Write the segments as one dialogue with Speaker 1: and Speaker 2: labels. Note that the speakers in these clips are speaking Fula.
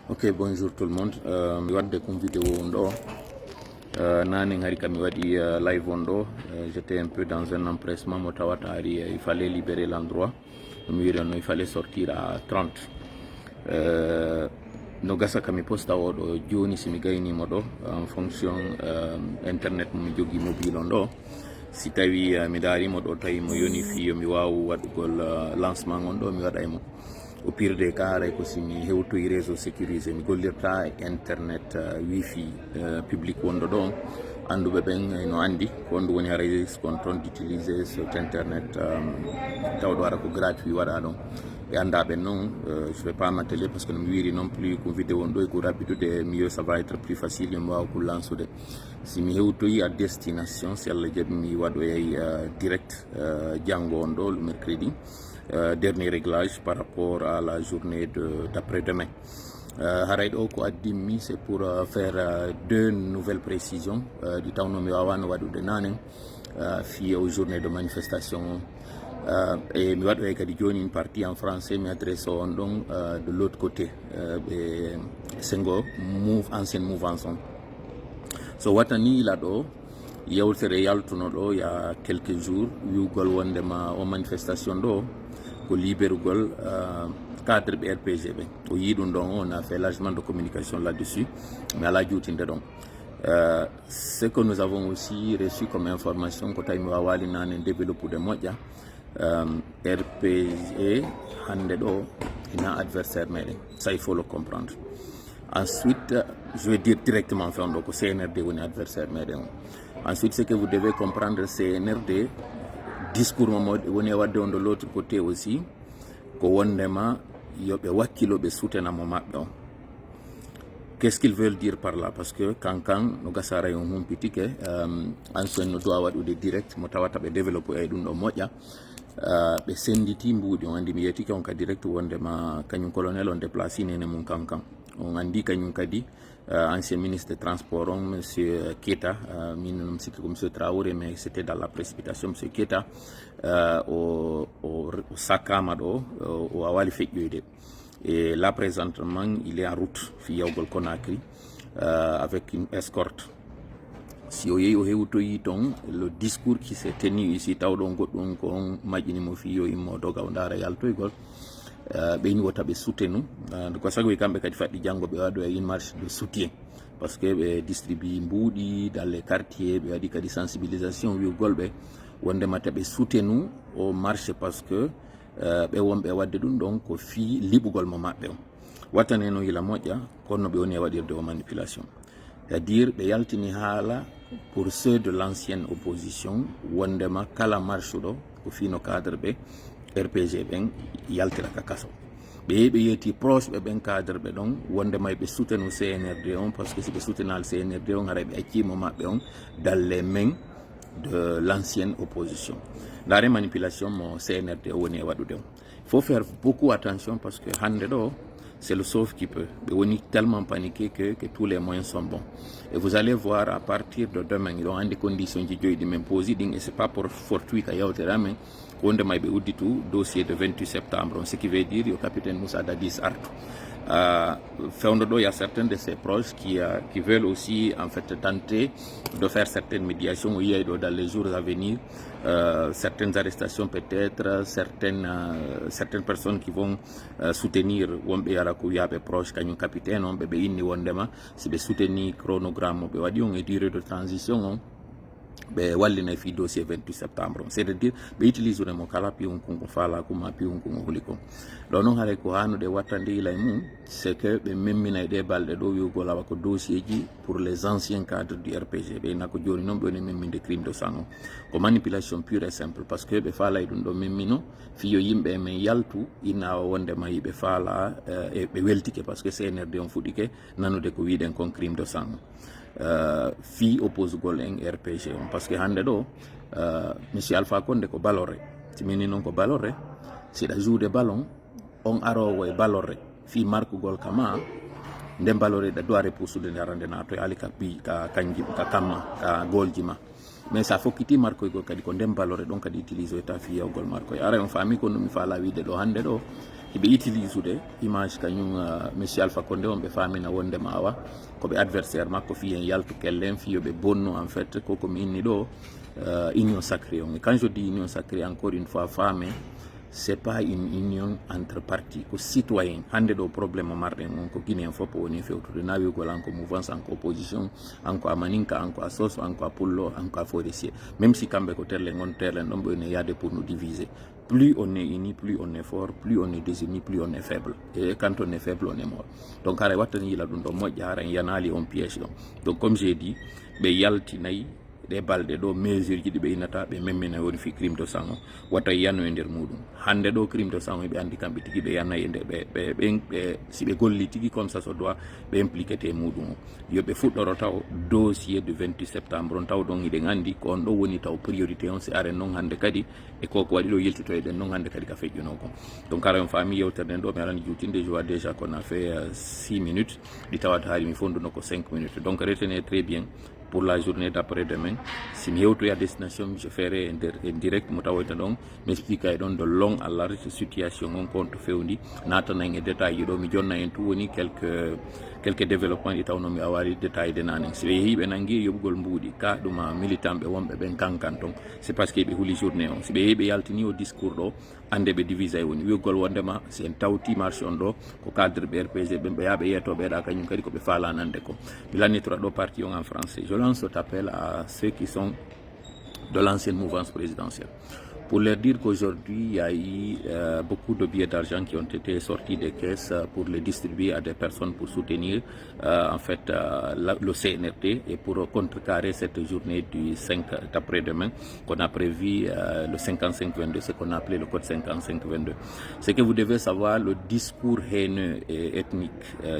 Speaker 1: Ok, bonjour tout le monde. Mi wadde comme vidéo on ɗo. Nane hari kam mi waɗi live on ɗo. J'étais un peu dans un empressement mo tawata ari il fallait libérer l'endroit. Mi wiɗi no il fallait sortir à 30. No gasa kam mi posta oɗo joni si mi gaynimo ɗo en fonction internet mo mi jogui mobile on ɗo. Si tawi mi darimo ɗo tawi mo yoni fi mi wawa waɗugol lancement on ɗo mi waɗaymo. Au pire des cas aray ko simi hewtoyi réseau sécurisé mi gollirta internet wifi public wonɗo ɗo anduɓe ɓen no andi ko ndu woni haray kon toon d'utiliser cet internet tawɗo ara ko gratuit waɗa ɗon ɓe andaɓe noon je vais pas m'atteler parce que no mi wiri non plus ko vidéo on ɗo e ko rabitude mieux ça va être plus facile yomi wawa ko lansude si mi hewtoyi à destination si Allah jaaɓi mi waɗoyay direct janggo on ɗo le mercredi. Dernier réglage par rapport à la journée d'après-demain. Harayɗo ko addimi c'est pour faire deux nouvelles précisions du tawno mi wawano waɗude nanen fi aux journées de manifestation et mi waɗoy kadi joni une partie en français mi adresse on ɗon de l'autre côté ɓe sengo ancienne mouvance on so wattani ila ɗo yewtere yaltuno ɗo il y a quelques jours wiugol wondema o manifestation ɗo ko liberugol cadre ɓe RPG ɓe o yi ɗum ɗon on a fait largement de communication là-dessus mais ala juutinde ɗon ce que nous avons aussi reçu comme information ko tawi mi wawali nane développude moƴƴa RPG hande ɗo ina adversaire meɗen ça il faut le comprendre. Ensuite je vais dire directement fait on ɗo ko CNRD woni adversaire meɗen o. Ensuite ce que vous devez comprendre CNRD discours mo woni wadde on de l'autre côté aussi ko wondema yoɓe wakkilo ɓe soutenamo maɓɓe on. Qu'est-ce qu'ils veulent dire par là? Parce que kankan no gasara on humpitike an so en no dowa waɗude direct mo tawata ɓe développe ay ɗum ɗo moƴƴa ɓe senditi mbuuɗi on andi mi yetike on ka direct wondema kañum colonel on déplacé nene mum kankan on andi kañum kadi ancien ministre des transports on monsieur Keita min sikki ko monsieur Traoré mais c'était dans la précipitation monsieur Keita o sakkama ɗo o wawali feƴƴoyde et là présentement il est en route fi yawgol Conakry avec une escorte. Si o yehi o hewtoyi ton le discours qui s'est tenu ici tawɗon goɗɗum ko on majƴinimo fi yo immo doga o dara yaltoygol ɓe ni wota ɓe soutenu ko sagoy kamɓe kadi faɗɗi janggo ɓe waɗoya une marche de soutien parce que ɓe distribue mbuuɗi dans les quartiers ɓe waɗi kadi sensibilisation wiugol ɓe wondema ɓe soutenu o marche parce que ɓe wonɓe wadde ɗum ɗon ko fi liɓugol mo maɓɓe o wattaneno hila moƴƴa kono ɓe woni e waɗirde o manipulation c'est à dire ɓe yaltini haala pour ceux de l'ancienne opposition wondema kala marche ɗo ko fino cadre ɓe RPG ɓen yaltira ka kaso ɓe yetti proche ɓe ɓen cadre ɓe ɗon wondema ɓe soutenu CNRD on parce que si ɓe soutenal CNRD on haray ɓe accimo maɓɓe on dans les mains de l'ancienne opposition. La manipulation mo CNRD woni e waɗude on il faut faire beaucoup attention parce que hande ɗo c'est le sauve qui peut. On est tellement paniqué que tous les moyens sont bons. Et vous allez voir à partir de demain, ils ont des conditions qui m'imposent, et ce n'est pas pour fortuit qu'il y a autre mais on a tout dossier de 28 septembre, ce qui veut dire que le capitaine Moussa Dadis Artou. Il y a certains de ses proches qui veulent aussi en fait tenter de faire certaines médiations dans les jours à venir, certaines arrestations peut-être, certaines personnes qui vont soutenir wonɓe yara ko wiyaɓe proche kañum capitaine on ɓe inni wondema si ɓe soutenir chronogramme ɓe waɗi on e durée de transition on ɓe wallina fi dossier 28 septembre on c'est à dire ɓe utilise mo kala piwunkun ko faala kuma piwunkun o huuli kon ɗo noon haray ko hannude wattande ila e mum c'est que ɓe memmina e ɗe balɗe ɗo wiugol awa ko dossier ji pour les anciens cadres du RPG ɓeyna ko joni noon ɓe woni memminde crime de sang o ko manipulation pure et simple parce que ɓe faala e ɗum ɗo memmino fiyo yimɓe men yaltu inna wondema yiɓe faala e ɓe weltike par ce que CNRD on fuɗɗike nanude ko wiɗen kon crime de sang fi oppose-gol en RPG on parce que hande ɗo monsieur Alpha Condé ko baloré timini noon ko baloré siɗa joude ballon on arowo e baloré fi markugol kama nden baloré ɗa doit repousude nde arande nato e ali ka kanji ka kamma ka golji ma mais ça faut quitter marko go kadi ko ndem balore donc kadi utiliser ta fi yawgol marko ara on fami ko no mi fala wiide do hande do be utilise de image kanyum monsieur Alpha Condé on be fami na wonde mawa ko be adversaire makko fi en yaltu kellen fi be bonno en fait ko mi inni do union sacrée. Et quand je dis union sacrée, encore une fois, femme, c'est pas une union entre partis, que citoyens. Hande do problème marden ko Guinée faut pour on fait autour de navi ko lanko mouvance en opposition, encore amaninka, encore sos, encore pullo, encore forestier. Même si kambe ko terle ngon terle ndombo ne yade pour nous diviser. Plus on est unis, plus on est fort, plus on est désunis, plus on est faible. Et quand on est faible, on est mort. Donc, à watani la dundo moja yanali on piège. Donc, comme j'ai dit, be yalti nayi des balde do mesure ji be inata be memmena woni fi crime de sang wata yano e nder mudum hande do crime de sang be andi kambe tigi be yana e be si be golli tigi comme ça so doit be impliqué te mudum yo be fuddoro taw dossier du 28 septembre on taw don ide ngandi ko on do woni taw priorité on se are non hande kadi e koko wadi do yeltito e den non hande kadi ka fejjuno ko donc kala on famille yewtere do mi arani jutinde je vois déjà qu'on a fait 6 minutes di tawata hari mi fonduno ko 5 minutes donc retenez très bien pour la journée d'après-demain. Si je suis à destination, je ferai en direct, m'expliquer de long à large situation on compte faire. N'attendant des détails, quelques développements d'économie à avoir détails de naning. Si vous avez yobgol mbudi ka duma militant be wombe ben kankanton c'est parce que be huli journée on si be yaltini au discours do ande be diviser woni yobgol wondema c'est un tawti marche on do ko cadre BRPG be yabe yeto be da kanyum kadi ko be fala nande ko bilani to do parti en français. Je lance cet appel à ceux qui sont de l'ancienne mouvance présidentielle pour leur dire qu'aujourd'hui, il y a eu beaucoup de billets d'argent qui ont été sortis des caisses pour les distribuer à des personnes pour soutenir en fait le CNRD et pour contrecarrer cette journée du 5 d'après-demain qu'on a prévu le 55-22, ce qu'on a appelé le code 55-22. C'est que vous devez savoir le discours haineux et ethnique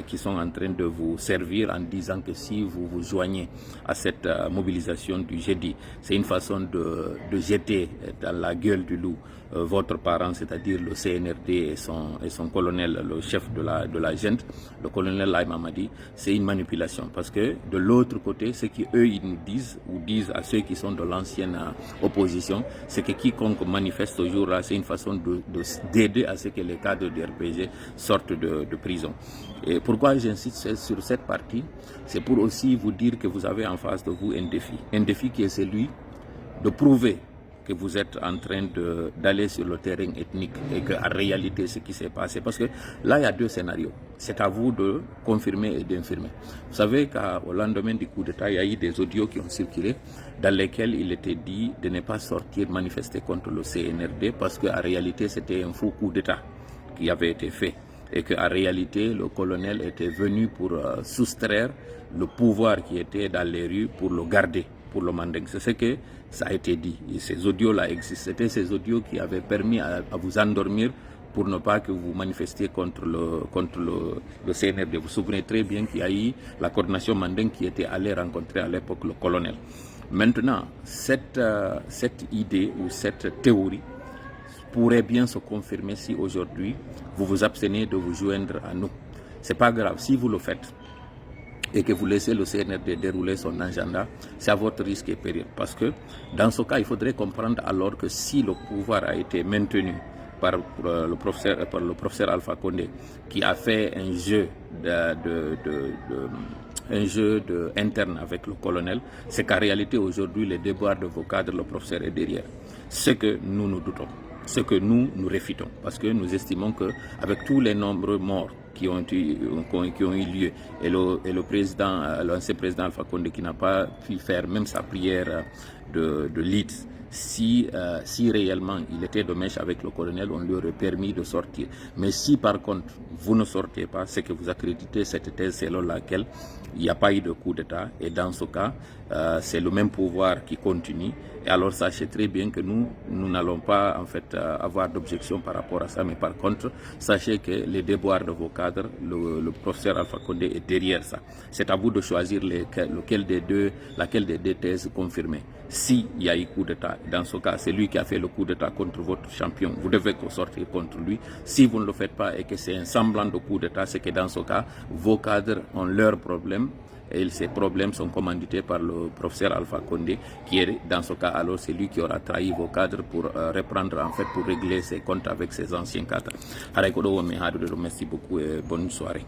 Speaker 1: qui sont en train de vous servir en disant que si vous vous joignez à cette mobilisation du jeudi, c'est une façon de jeter dans la gueule du loup votre parent, c'est-à-dire le CNRD et son colonel, le chef de la junte, le colonel Laye Mamadi. C'est une manipulation parce que de l'autre côté, ce qu'eux ils nous disent ou disent à ceux qui sont de l'ancienne opposition, c'est que quiconque manifeste ce jour-là, c'est une façon d'aider à ce que les cadres du RPG sortent de prison. Et pourquoi j'insiste sur cette partie, c'est pour aussi vous dire que vous avez en face de vous un défi qui est celui de prouver que vous êtes en train d'aller sur le terrain ethnique et qu'en réalité ce qui s'est passé, parce que là il y a deux scénarios, c'est à vous de confirmer et d'infirmer. Vous savez qu'au lendemain du coup d'État, il y a eu des audios qui ont circulé dans lesquels il était dit de ne pas sortir manifester contre le CNRD parce qu'en réalité c'était un faux coup d'État qui avait été fait et qu'en réalité le colonel était venu pour soustraire le pouvoir qui était dans les rues pour le garder, pour le manding. C'est ce que ça a été dit. Et ces audios-là existent. C'était ces audios qui avaient permis à vous endormir pour ne pas que vous manifestiez contre le CNRD. Vous vous souvenez très bien qu'il y a eu la coordination manding qui était allée rencontrer à l'époque le colonel. Maintenant, cette idée ou cette théorie pourrait bien se confirmer si aujourd'hui vous vous abstenez de vous joindre à nous. C'est pas grave. Si vous le faites, et que vous laissez le CNRD dérouler son agenda, c'est à votre risque et péril. Parce que dans ce cas, il faudrait comprendre alors que si le pouvoir a été maintenu par le professeur Alpha Condé, qui a fait un jeu interne avec le colonel, c'est qu'en réalité aujourd'hui les déboires de vos cadres, le professeur est derrière. Ce que nous nous doutons, ce que nous réfutons, parce que nous estimons qu'avec tous les nombreux morts qui ont eu lieu et le président, l'ancien président Alpha Condé qui n'a pas pu faire même sa prière de Leeds, si réellement il était de mèche avec le colonel, on lui aurait permis de sortir. Mais si par contre vous ne sortez pas, c'est que vous accréditez cette thèse selon laquelle il n'y a pas eu de coup d'État, et dans ce cas c'est le même pouvoir qui continue. Et alors sachez très bien que nous n'allons pas en fait avoir d'objection par rapport à ça, mais par contre sachez que les déboires de vos cadres, le professeur Alpha Condé est derrière ça. C'est à vous de choisir laquelle des deux thèses confirmées. S'il y a eu coup d'État, dans ce cas c'est lui qui a fait le coup d'État contre votre champion, vous devez sortir contre lui. Si vous ne le faites pas et que c'est un semblant de coup d'État, c'est que dans ce cas vos cadres ont leurs problèmes et ces problèmes sont commandités par le professeur Alpha Condé, qui est dans ce cas alors c'est lui qui aura trahi vos cadres pour reprendre en fait pour régler ses comptes avec ses anciens cadres. Merci beaucoup et bonne soirée.